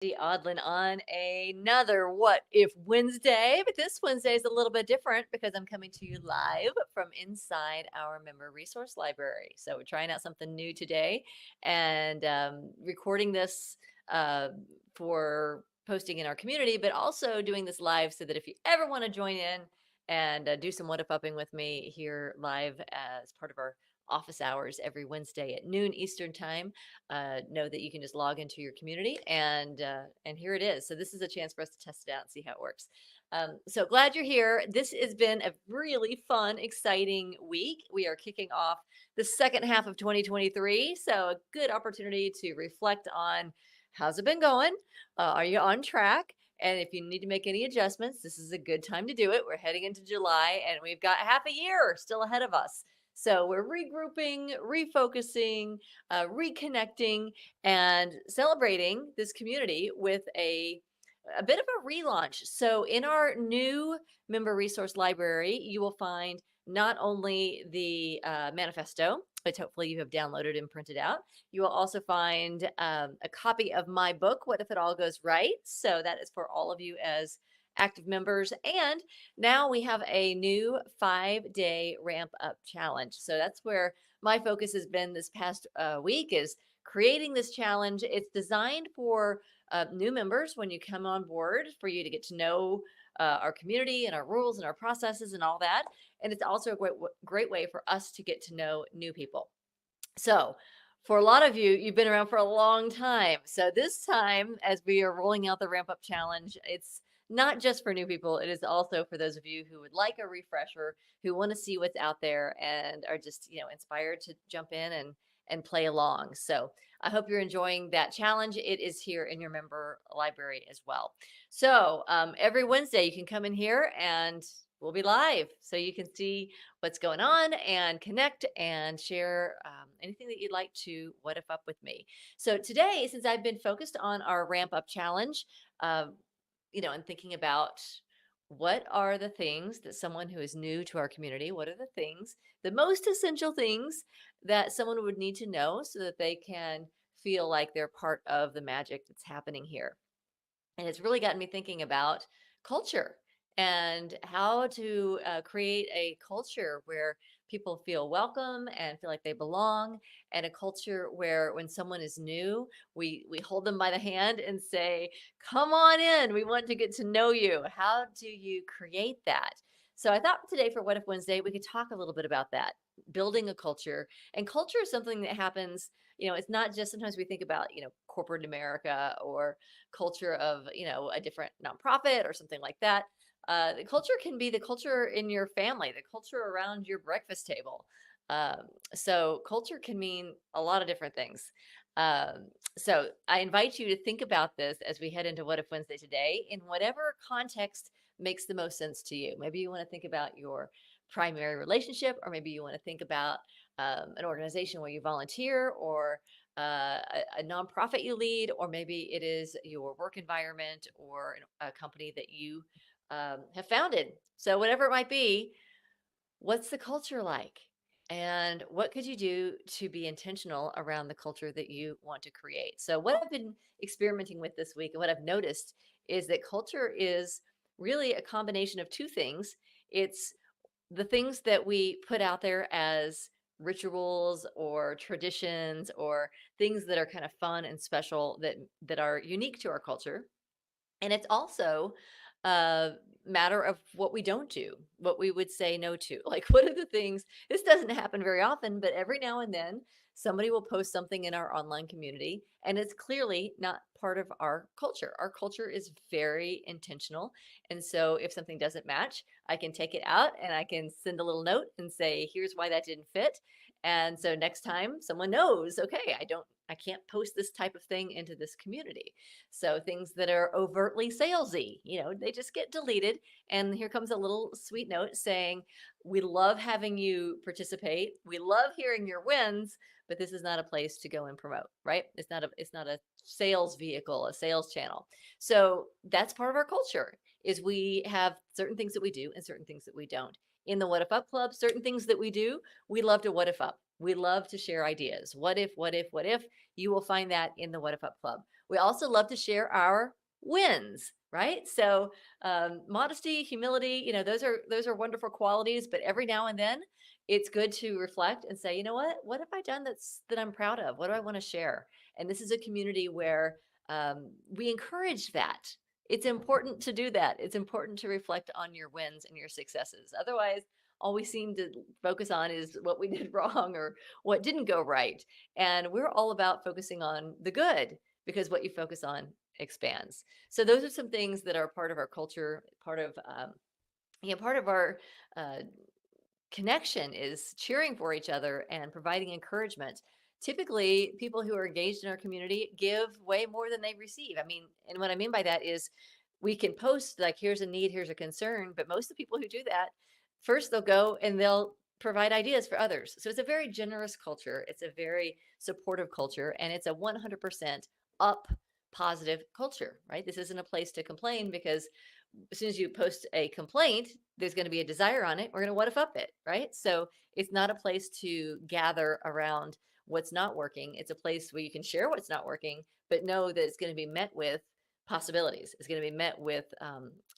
Odlin on another What If Wednesday, but this Wednesday is a little bit different because I'm coming to you live from inside our member resource library. So we're trying out something new today and recording this uh, for posting in our community, but also doing this live so that if you ever want to join in and do some what if upping with me here live as part of our office hours every Wednesday at noon Eastern time, know that you can just log into your community and here it is. So this is a chance for us to test it out and see how it works. So glad you're here. This has been a really fun, exciting week. We are kicking off the second half of 2023, so a good opportunity to reflect on how's it been going. Are you on track? And if you need to make any adjustments, this is a good time to do it. We're heading into July and we've got half a year still ahead of us. So we're regrouping, refocusing, reconnecting, and celebrating this community with a bit of a relaunch. So in our new member resource library, you will find not only the manifesto, which hopefully you have downloaded and printed out. You will also find a copy of my book, What If It All Goes Right? So that is for all of you as active members. And now we have a new 5-day ramp up challenge. So that's where my focus has been this past week is creating this challenge. It's designed for new members when you come on board for you to get to know our community and our rules and our processes and all that. And it's also a great way for us to get to know new people. So, for a lot of you, you've been around for a long time. So, this time, as we are rolling out the Ramp Up Challenge, it's not just for new people, it is also for those of you who would like a refresher, who want to see what's out there and are just, inspired to jump in and play along. So, I hope you're enjoying that challenge. It is here in your member library as well. So, every Wednesday, you can come in here and we'll be live so you can see what's going on and connect and share anything that you'd like to what if up with me. So today, since I've been focused on our ramp up challenge, um, and thinking about what are the things that someone who is new to our community, what are the things, the most essential things that someone would need to know so that they can feel like they're part of the magic that's happening here. And it's really gotten me thinking about culture and how to create a culture where people feel welcome and feel like they belong, and a culture where when someone is new, we hold them by the hand and say, "Come on in. We want to get to know you." How do you create that? So I thought today for What If Wednesday, we could talk a little bit about that, building a culture. And culture is something that happens, it's not just sometimes we think about, corporate America or culture of a different nonprofit or something like that. The culture can be the culture in your family, the culture around your breakfast table. So culture can mean a lot of different things. um, so I invite you to think about this as we head into What If Wednesday today, in whatever context makes the most sense to you. Maybe you want to think about your primary relationship, or maybe you want to think about an organization where you volunteer, or a nonprofit you lead, or maybe it is your work environment or a company that you have founded. So, whatever it might be, what's the culture like? And what could you do to be intentional around the culture that you want to create? So, what I've been experimenting with this week and what I've noticed is that culture is really a combination of two things. It's the things that we put out there as rituals or traditions or things that are kind of fun and special that are unique to our culture, and it's also a matter of what we don't do, what we would say no to. Like, what are the things, this doesn't happen very often, but every now and then somebody will post something in our online community and it's clearly not part of our culture. Our culture is very intentional. And so if something doesn't match, I can take it out and I can send a little note and say, here's why that didn't fit. And so next time someone knows, okay, I can't post this type of thing into this community. So things that are overtly salesy, they just get deleted. And here comes a little sweet note saying, we love having you participate. We love hearing your wins, but this is not a place to go and promote, right? It's not a sales vehicle, a sales channel. So that's part of our culture, is we have certain things that we do and certain things that we don't. In the What If Up Club, certain things that we do, we love to what if up. We love to share ideas. What if, what if, what if? You will find that in the What If Up Club. We also love to share our wins, right? So modesty, humility, those are wonderful qualities. But every now and then, it's good to reflect and say, you know what have I done that I'm proud of? What do I want to share? And this is a community where we encourage that. It's important to do that. It's important to reflect on your wins and your successes. Otherwise, all we seem to focus on is what we did wrong or what didn't go right. And we're all about focusing on the good because what you focus on expands. So those are some things that are part of our culture, part of our uh, connection is cheering for each other and providing encouragement. Typically, people who are engaged in our community give way more than they receive. I mean, and what I mean by that is we can post like, here's a need, here's a concern, but most of the people who do that, first they'll go and they'll provide ideas for others. So it's a very generous culture, it's a very supportive culture, and it's a 100% up positive culture, right? This isn't a place to complain because as soon as you post a complaint, there's going to be a desire on it. We're going to what if up it, right? So it's not a place to gather around what's not working. It's a place where you can share what's not working, but know that it's going to be met with possibilities. It's going to be met with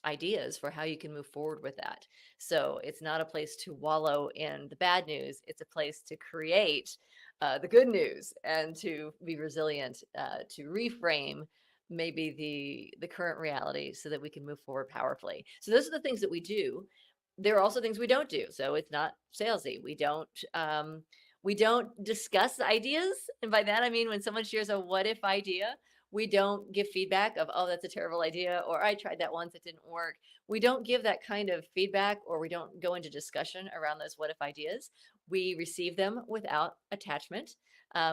ideas for how you can move forward with that. So it's not a place to wallow in the bad news. It's a place to create the good news and to be resilient, to reframe maybe the current reality so that we can move forward powerfully. So those are the things that we do. There are also things we don't do. So it's not salesy. We don't discuss ideas. And by that I mean when someone shares a what if idea, we don't give feedback of, oh, that's a terrible idea, or I tried that once, it didn't work. We don't give that kind of feedback, or we don't go into discussion around those what if ideas. We receive them without attachment.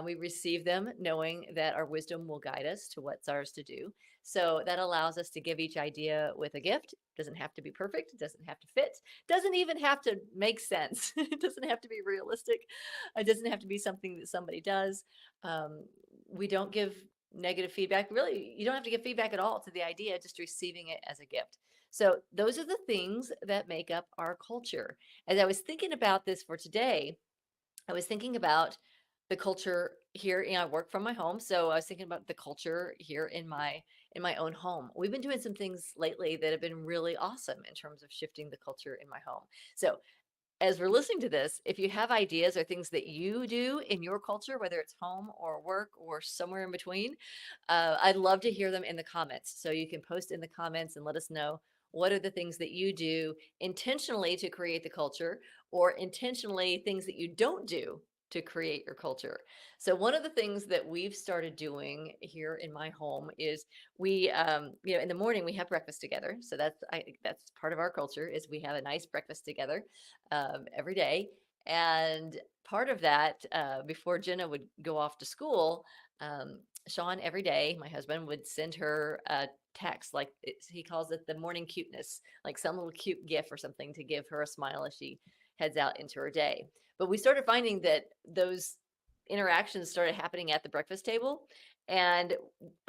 We receive them knowing that our wisdom will guide us to what's ours to do. So that allows us to give each idea with a gift. It doesn't have to be perfect. It doesn't have to fit. Doesn't even have to make sense. It doesn't have to be realistic. It doesn't have to be something that somebody does. Um, we don't give negative feedback. Really, you don't have to give feedback at all to the idea, just receiving it as a gift. So those are the things that make up our culture. As I was thinking about this for today, I was thinking about the culture here. I work from my home, so I was thinking about the culture here in my own home. We've been doing some things lately that have been really awesome in terms of shifting the culture in my home. So as we're listening to this, if you have ideas or things that you do in your culture, whether it's home or work or somewhere in between, I'd love to hear them in the comments. So you can post in the comments and let us know what are the things that you do intentionally to create the culture, or intentionally things that you don't do to create your culture. So one of the things that we've started doing here in my home is in the morning we have breakfast together. So that's part of our culture is we have a nice breakfast together every day. And part of that, before Jenna would go off to school, Sean every day, my husband, would send her a text, like he calls it the morning cuteness, like some little cute gif or something to give her a smile as she heads out into her day. But we started finding that those interactions started happening at the breakfast table. And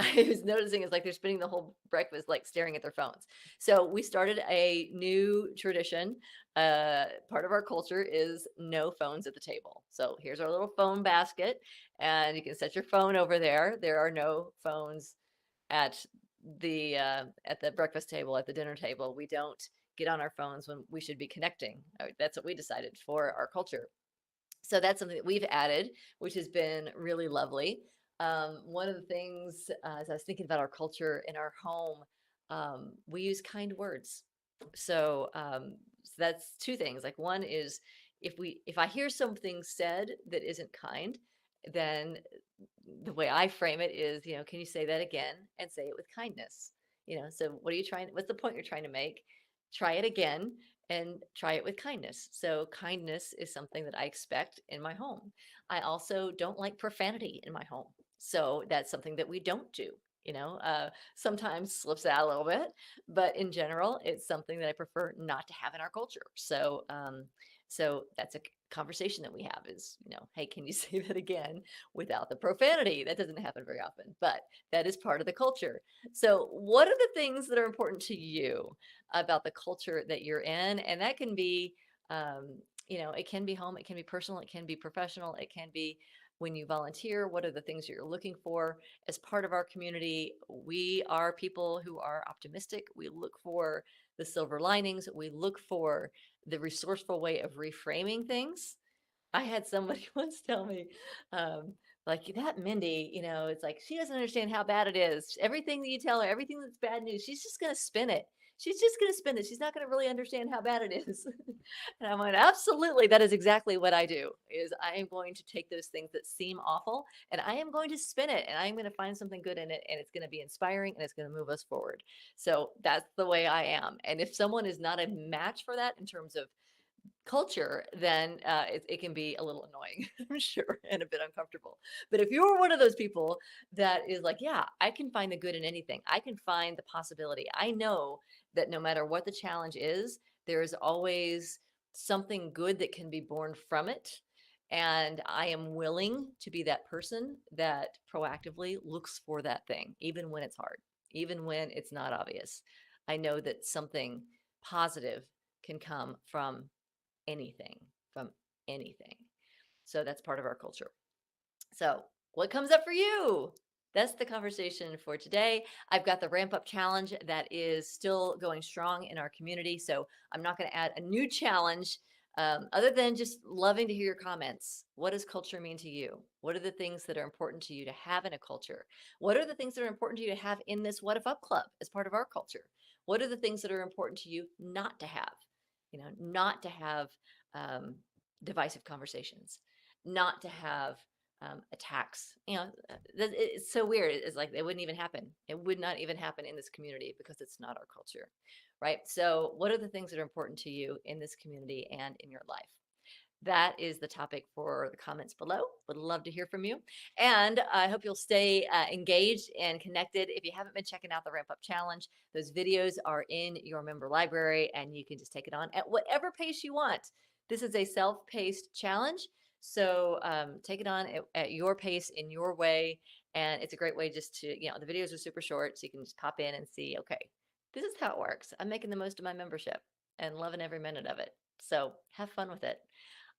I was noticing it's like they're spending the whole breakfast like staring at their phones. So we started a new tradition. Part of our culture is no phones at the table. So here's our little phone basket, and you can set your phone over there. There are no phones at the breakfast table, at the dinner table. We don't get on our phones when we should be connecting. That's what we decided for our culture. So that's something that we've added, which has been really lovely. One of the things, as I was thinking about our culture in our home, we use kind words. So that's two things. Like one is if I hear something said that isn't kind, then the way I frame it is, can you say that again and say it with kindness? So what's the point you're trying to make? Try it again and try it with kindness. So kindness is something that I expect in my home. I also don't like profanity in my home. So that's something that we don't do. Sometimes slips out a little bit, but in general, it's something that I prefer not to have in our culture. So that's a conversation that we have is, hey, can you say that again without the profanity? That doesn't happen very often, but that is part of the culture. So what are the things that are important to you about the culture that you're in? And that can be, it can be home, it can be personal, it can be professional, it can be when you volunteer? What are the things you're looking for as part of our community? We are people who are optimistic. We look for the silver linings. We look for the resourceful way of reframing things. I had somebody once tell me, um, like, that Mindy, it's like she doesn't understand how bad it is. Everything that you tell her, everything that's bad news, she's just going to spin it. She's just going to spin it. She's not going to really understand how bad it is. And I went, absolutely. That is exactly what I do. Is I am going to take those things that seem awful and I am going to spin it and I'm going to find something good in it and it's going to be inspiring and it's going to move us forward. So that's the way I am. And if someone is not a match for that in terms of culture, then it can be a little annoying, I'm sure, and a bit uncomfortable. But if you're one of those people that is like, yeah, I can find the good in anything, I can find the possibility. I know that no matter what the challenge is, there's always something good that can be born from it. And I am willing to be that person that proactively looks for that thing, even when it's hard, even when it's not obvious. I know that something positive can come anything, from anything. So that's part of our culture. So, what comes up for you? That's the conversation for today. I've got the Ramp Up Challenge that is still going strong in our community. So, I'm not going to add a new challenge other than just loving to hear your comments. What does culture mean to you? What are the things that are important to you to have in a culture? What are the things that are important to you to have in this What If Up Club as part of our culture? What are the things that are important to you not to have? Not to have um, divisive conversations, not to have attacks. It's so weird. It's like it wouldn't even happen. It would not even happen in this community because it's not our culture, right? So, what are the things that are important to you in this community and in your life? That is the topic for the comments below. Would love to hear from you. And I hope you'll stay engaged and connected. If you haven't been checking out the Ramp Up Challenge, those videos are in your member library and you can just take it on at whatever pace you want. This is a self-paced challenge. So take it on at your pace, in your way. And it's a great way just to, the videos are super short. So you can just pop in and see, okay, this is how it works. I'm making the most of my membership and loving every minute of it. So have fun with it.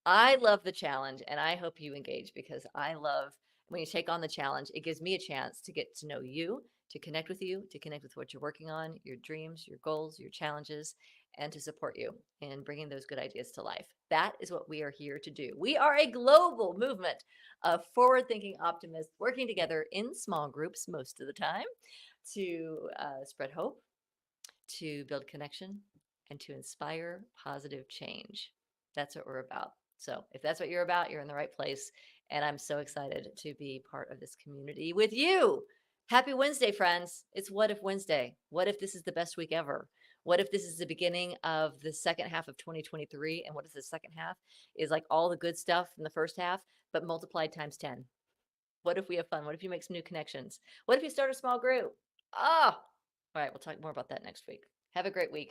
I love the challenge and I hope you engage because I love when you take on the challenge, it gives me a chance to get to know you, to connect with you, to connect with what you're working on, your dreams, your goals, your challenges, and to support you in bringing those good ideas to life. That is what we are here to do. We are a global movement of forward thinking optimists working together in small groups most of the time to spread hope, to build connection, and to inspire positive change. That's what we're about. So if that's what you're about, you're in the right place. And I'm so excited to be part of this community with you. Happy Wednesday, friends. It's What If Wednesday. What if this is the best week ever? What if this is the beginning of the second half of 2023? And what is the second half? Is like all the good stuff in the first half, but multiplied times 10. What if we have fun? What if you make some new connections? What if you start a small group? Ah, all right. We'll talk more about that next week. Have a great week.